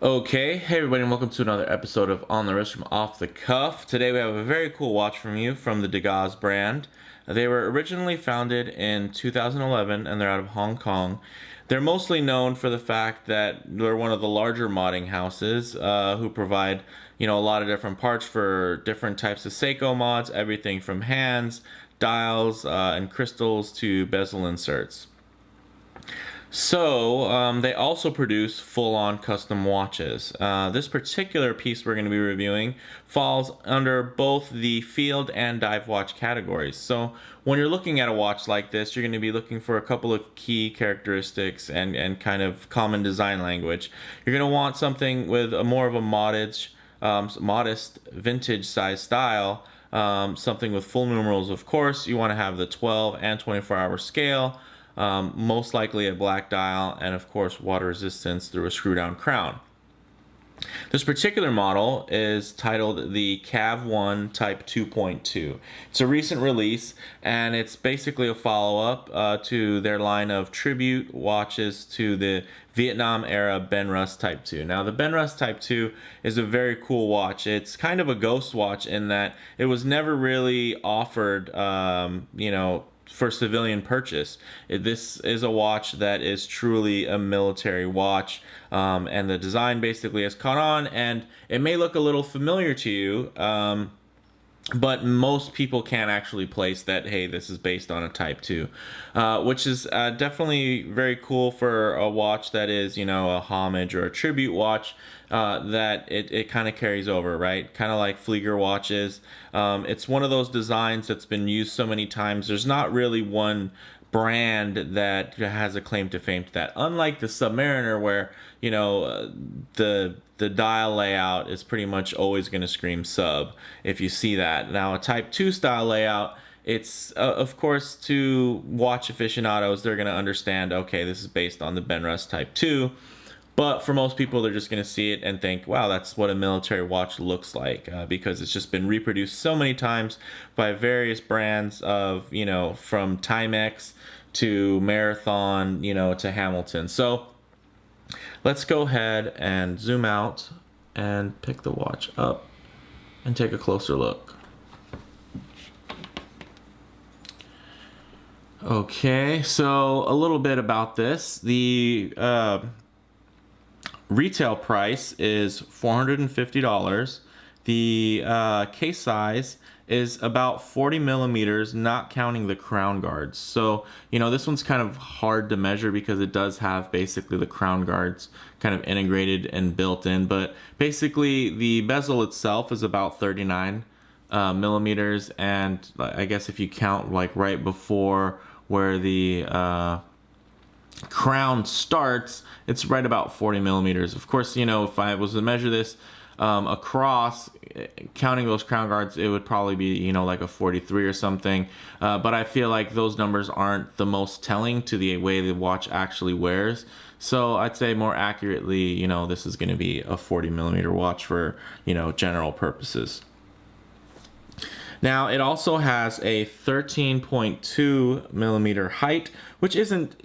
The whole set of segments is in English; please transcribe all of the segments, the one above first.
Okay, hey everybody, and welcome to another episode of On the Wrist from Off the Cuff. Today we have a very cool watch from you from the DAGAZ brand. They were originally founded in 2011 and they're out of Hong Kong. They're mostly known for the fact that they're one of the larger modding houses who provide, a lot of different parts for different types of Seiko mods, everything from hands, dials, and crystals to bezel inserts. So, they also produce full-on custom watches. This particular piece we're going to be reviewing falls under both the field and dive watch categories. So, when you're looking at a watch like this, you're going to be looking for a couple of key characteristics and kind of common design language. You're going to want something with a more of a modest vintage size style, something with full numerals, of course. You want to have the 12 and 24-hour scale. Most likely a black dial, and of course water resistance through a screw down crown. This particular model is titled the CAV-1 Type 2.2. It's a recent release, and it's basically a follow-up to their line of tribute watches to the Vietnam Era Benrus Type 2. Now, the Benrus Type 2 is a very cool watch. It's kind of a ghost watch in that it was never really offered, for civilian purchase. This is a watch that is truly a military watch, and the design basically has caught on, and it may look a little familiar to you, but most people can't actually place that, hey, this is based on a Type 2, which is definitely very cool for a watch that is, a homage or a tribute watch, that it kind of carries over, right? Kind of like Flieger watches. It's one of those designs that's been used so many times. There's not really one brand that has a claim to fame to that. Unlike the Submariner, where the dial layout is pretty much always going to scream sub if you see that. Now, a Type 2 style layout, it's of course, to watch aficionados, they're going to understand, okay, this is based on the Benrus Type 2. But for most people, they're just going to see it and think, wow, that's what a military watch looks like, because it's just been reproduced so many times by various brands of, from Timex to Marathon, to Hamilton. So let's go ahead and zoom out and pick the watch up and take a closer look. Okay, so a little bit about this. The retail price is $450. The case size is about 40 millimeters, not counting the crown guards. So, this one's kind of hard to measure because it does have basically the crown guards kind of integrated and built in. But basically, the bezel itself is about 39 millimeters. And I guess if you count like right before where the crown starts, it's right about 40 millimeters. Of course, if I was to measure this across, counting those crown guards, it would probably be, like a 43 or something. But I feel like those numbers aren't the most telling to the way the watch actually wears. So I'd say more accurately, this is going to be a 40 millimeter watch for, general purposes. Now, it also has a 13.2 millimeter height, which isn't,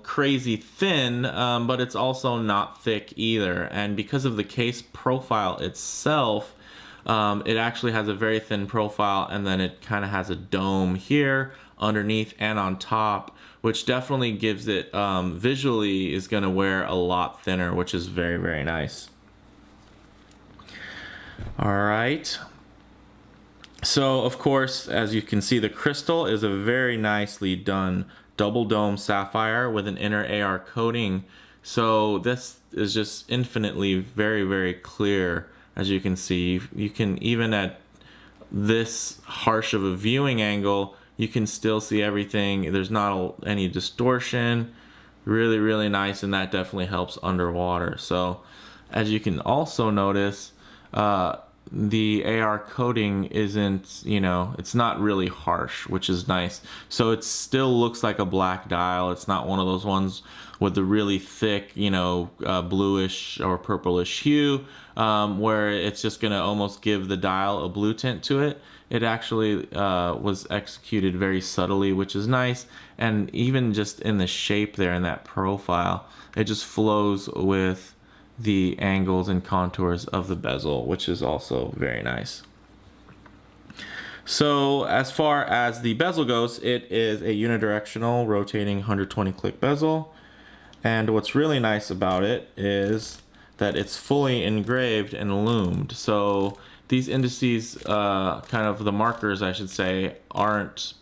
crazy thin, but it's also not thick either. And because of the case profile itself, it actually has a very thin profile, and then it kind of has a dome here, underneath, and on top, which definitely gives it, visually, is going to wear a lot thinner, which is very, very nice. All right. So, of course, as you can see, the crystal is a very nicely done double dome sapphire with an inner AR coating. So this is just infinitely very, very clear. As you can see, you can, even at this harsh of a viewing angle, you can still see everything. There's not any distortion. Really, really nice, and that definitely helps underwater. So as you can also notice, the AR coating isn't, it's not really harsh, which is nice. So it still looks like a black dial. It's not one of those ones with the really thick, bluish or purplish hue, where it's just going to almost give the dial a blue tint to it. It actually was executed very subtly, which is nice. And even just in the shape there in that profile, it just flows with the angles and contours of the bezel, which is also very nice. So as far as the bezel goes, it is a unidirectional rotating 120 click bezel. And what's really nice about it is that it's fully engraved and loomed. So these indices, kind of the markers I should say, aren't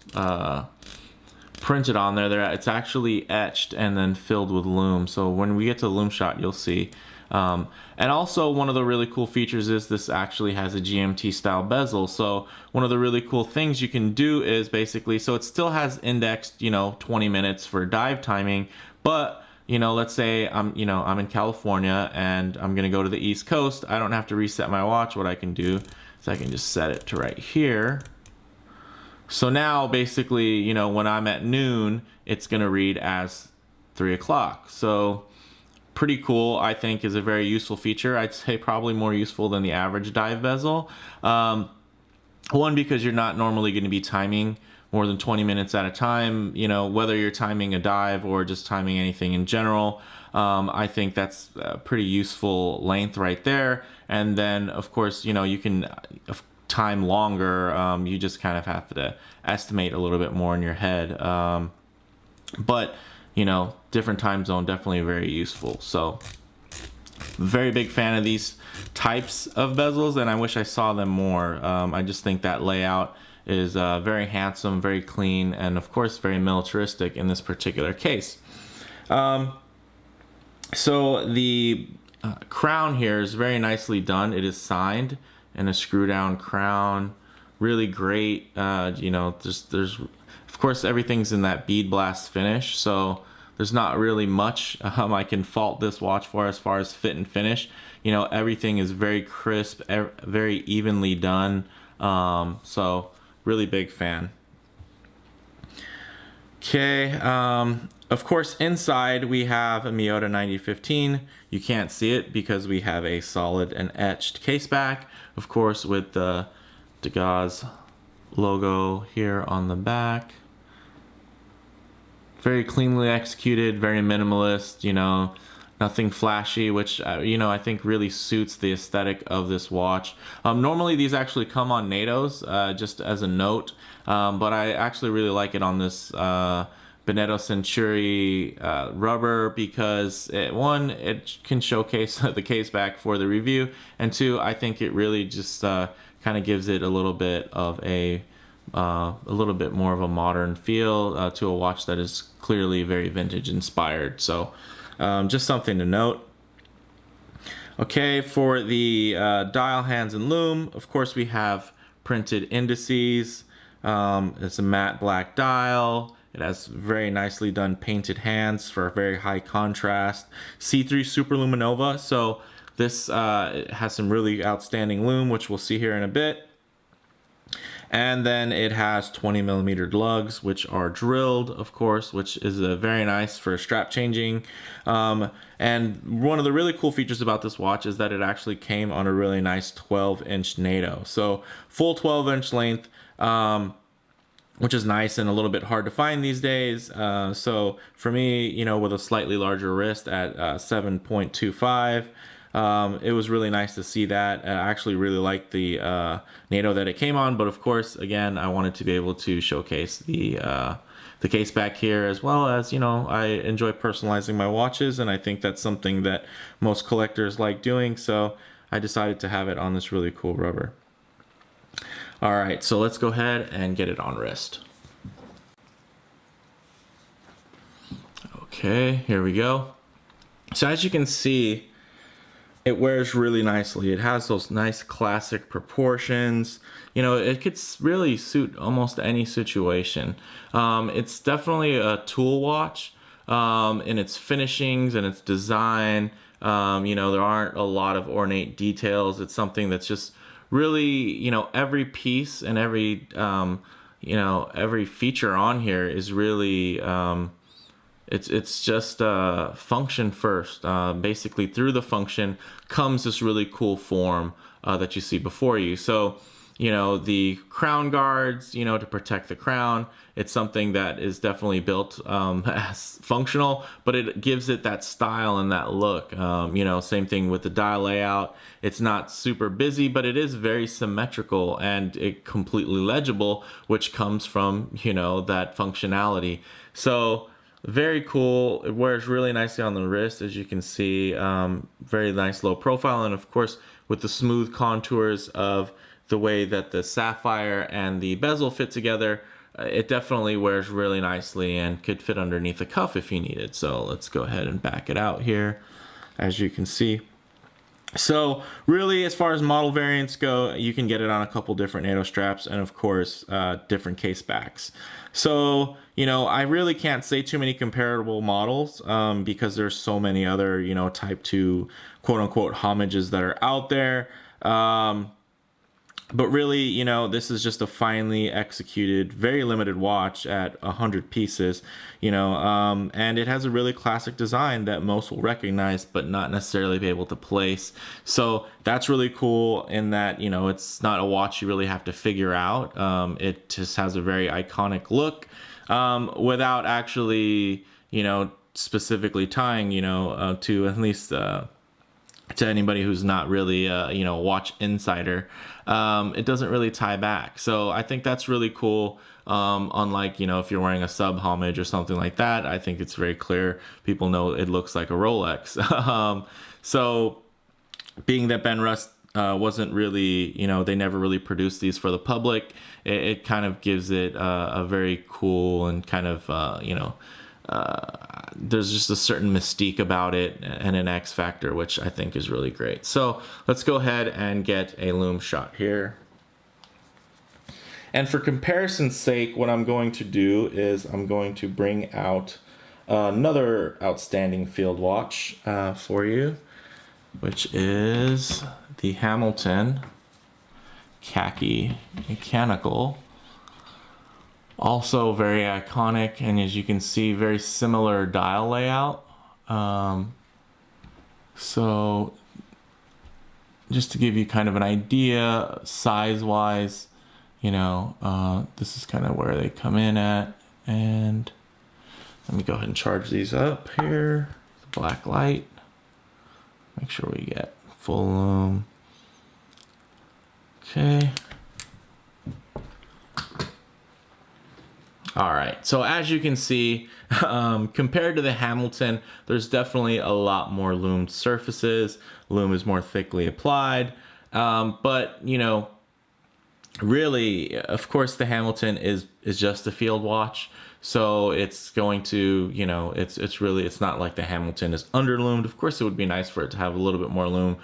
printed on there. It's actually etched and then filled with loom. So when we get to the loom shot, you'll see. And also one of the really cool features is this actually has a GMT style bezel. So one of the really cool things you can do is basically, so it still has indexed, 20 minutes for dive timing, but let's say I'm in California and I'm gonna go to the East Coast. I don't have to reset my watch. What I can do is I can just set it to right here. So now basically, when I'm at noon, it's gonna read as 3 o'clock. So pretty cool, I think, is a very useful feature. I'd say probably more useful than the average dive bezel. One, because you're not normally going to be timing more than 20 minutes at a time, whether you're timing a dive or just timing anything in general. I think that's a pretty useful length right there. And then, of course, you can time longer. You just kind of have to estimate a little bit more in your head. But different time zone, definitely very useful. So very big fan of these types of bezels, and I wish I saw them more. I just think that layout is very handsome, very clean, and of course very militaristic in this particular case. So the crown here is very nicely done. It is signed in a screw down crown, really great. There's of course everything's in that bead blast finish, so there's not really much I can fault this watch for as far as fit and finish. Everything is very crisp, very evenly done. So really big fan. Okay, of course inside we have a Miyota 9015. You can't see it because we have a solid and etched case back, of course, with the DAGAZ logo here on the back. Very cleanly executed, very minimalist, nothing flashy, which, I think really suits the aesthetic of this watch. Normally these actually come on NATOs, just as a note, but I actually really like it on this Benedetto Centuri rubber because it can showcase the case back for the review, and two, I think it really just kind of gives it a little bit of a little bit more of a modern feel to a watch that is clearly very vintage inspired. So just something to note. Okay, for the dial hands and loom, of course we have printed indices. It's a matte black dial. It has very nicely done painted hands for a very high contrast. C3 Superluminova. So this has some really outstanding loom, which we'll see here in a bit. And then it has 20mm lugs, which are drilled, of course, which is very nice for strap changing. And one of the really cool features about this watch is that it actually came on a really nice 12-inch NATO. So full 12-inch length, which is nice and a little bit hard to find these days. So for me, with a slightly larger wrist at 7.25, it was really nice to see that. I actually really liked the NATO that it came on, but of course, again, I wanted to be able to showcase the case back here, as well as, I enjoy personalizing my watches, and I think that's something that most collectors like doing, so I decided to have it on this really cool rubber. All right, so let's go ahead and get it on wrist. Okay, here we go. So as you can see, it wears really nicely. It has those nice classic proportions. It could really suit almost any situation. It's definitely a tool watch in its finishings and its design. There aren't a lot of ornate details. It's something that's just really, every piece and every feature on here is really, it's just function first. Basically, through the function comes this really cool form that you see before you. So the crown guards, to protect the crown. It's something that is definitely built as functional, but it gives it that style and that look. Same thing with the dial layout. It's not super busy, but it is very symmetrical and it completely legible, which comes from, that functionality. So very cool. It wears really nicely on the wrist, as you can see. Very nice low profile, and of course with the smooth contours of the way that the sapphire and the bezel fit together, it definitely wears really nicely and could fit underneath the cuff if you needed. So let's go ahead and back it out here, as you can see. So really, as far as model variants go, you can get it on a couple different NATO straps and of course different case backs. So I really can't say too many comparable models because there's so many other Type 2 quote-unquote homages that are out there. But really, this is just a finely executed, very limited watch at 100 pieces, and it has a really classic design that most will recognize, but not necessarily be able to place. So that's really cool in that, it's not a watch you really have to figure out. It just has a very iconic look without actually, specifically tying, to at least... to anybody who's not really a watch insider, it doesn't really tie back. So I think that's really cool. Unlike if you're wearing a sub homage or something like that, I think it's very clear. People know it looks like a Rolex. So being that Benrus wasn't really, they never really produced these for the public, it kind of gives it a very cool and kind of there's just a certain mystique about it and an X factor, which I think is really great. So let's go ahead and get a lume shot here. And for comparison's sake, what I'm going to do is I'm going to bring out another outstanding field watch for you, which is the Hamilton Khaki Mechanical. Also very iconic, and as you can see, very similar dial layout. So just to give you kind of an idea, size-wise, this is kind of where they come in at. And let me go ahead and charge these up here. The black light. Make sure we get full lume. Okay. All right, so as you can see, compared to the Hamilton, there's definitely a lot more lumed surfaces. Lume is more thickly applied, but really, of course, the Hamilton is just a field watch, so it's going to, it's not like the Hamilton is underloomed. Of course, it would be nice for it to have a little bit more lume.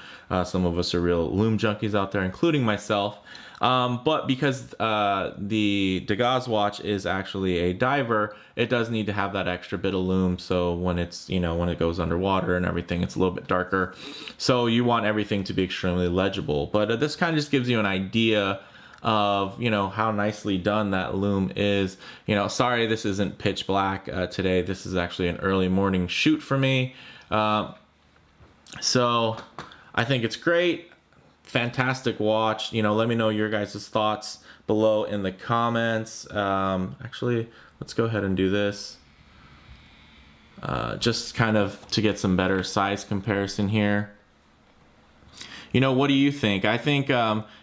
Some of us are real lume junkies out there, including myself. But because the DAGAZ watch is actually a diver, it does need to have that extra bit of lume. So when it's, when it goes underwater and everything, it's a little bit darker. So you want everything to be extremely legible. But this kind of just gives you an idea of, how nicely done that lume is. Sorry, this isn't pitch black today. This is actually an early morning shoot for me. So I think it's great. Fantastic watch. Let me know your guys' thoughts below in the comments. Actually, let's go ahead and do this. Just kind of to get some better size comparison here. What do you think? I think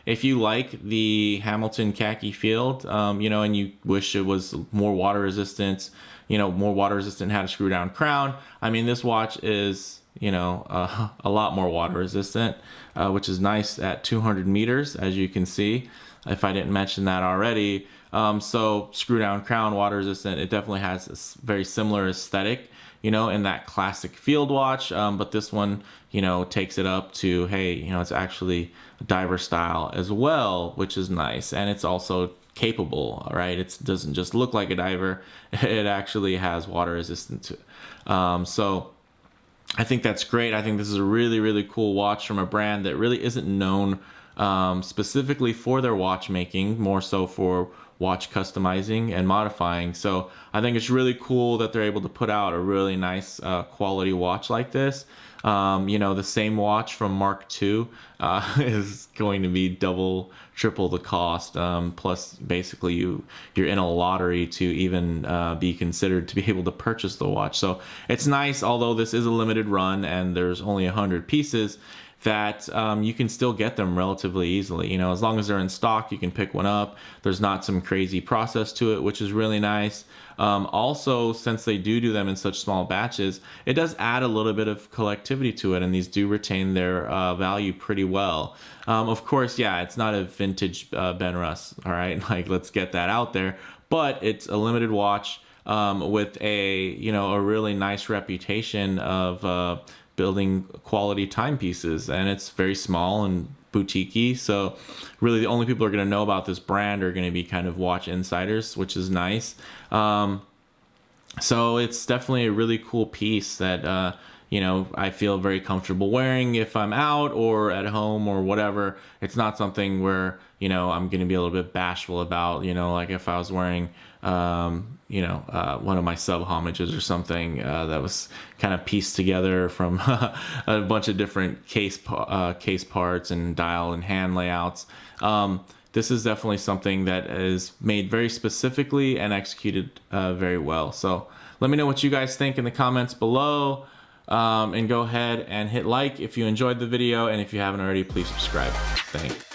if you like the Hamilton Khaki Field, and you wish it was more water resistant, had a screw down crown. I mean, this watch is, a lot more water resistant, which is nice at 200 meters, as you can see, if I didn't mention that already. So screw down crown, water resistant, it definitely has a very similar aesthetic, in that classic field watch. But this one, takes it up to, hey, it's actually a diver style as well, which is nice. And it's also capable, right? It doesn't just look like a diver, it actually has water resistance. So I think that's great. I think this is a really, really cool watch from a brand that really isn't known specifically for their watchmaking, more so for watch customizing and modifying. So I think it's really cool that they're able to put out a really nice quality watch like this. You know, the same watch from Mark II is going to be double, triple the cost. Plus, basically, you're in a lottery to even be considered to be able to purchase the watch. So it's nice, although this is a limited run and there's only 100 pieces, that you can still get them relatively easily. You know, as long as they're in stock, you can pick one up. There's not some crazy process to it, which is really nice. Also, since they do them in such small batches, it does add a little bit of collectivity to it, and these do retain their value pretty well. Of course, yeah, it's not a vintage Benrus, all right? Like, let's get that out there. But it's a limited watch with a really nice reputation of building quality timepieces, and it's very small and boutique-y, so really the only people who are going to know about this brand are going to be kind of watch insiders, which is nice. So it's definitely a really cool piece that you know, I feel very comfortable wearing if I'm out or at home or whatever. It's not something where, you know, I'm going to be a little bit bashful about, you know, like if I was wearing one of my sub homages or something that was kind of pieced together from a bunch of different case parts and dial and hand layouts. This is definitely something that is made very specifically and executed very well. So let me know what you guys think in the comments below, and go ahead and hit like if you enjoyed the video, and if you haven't already, please subscribe. Thanks.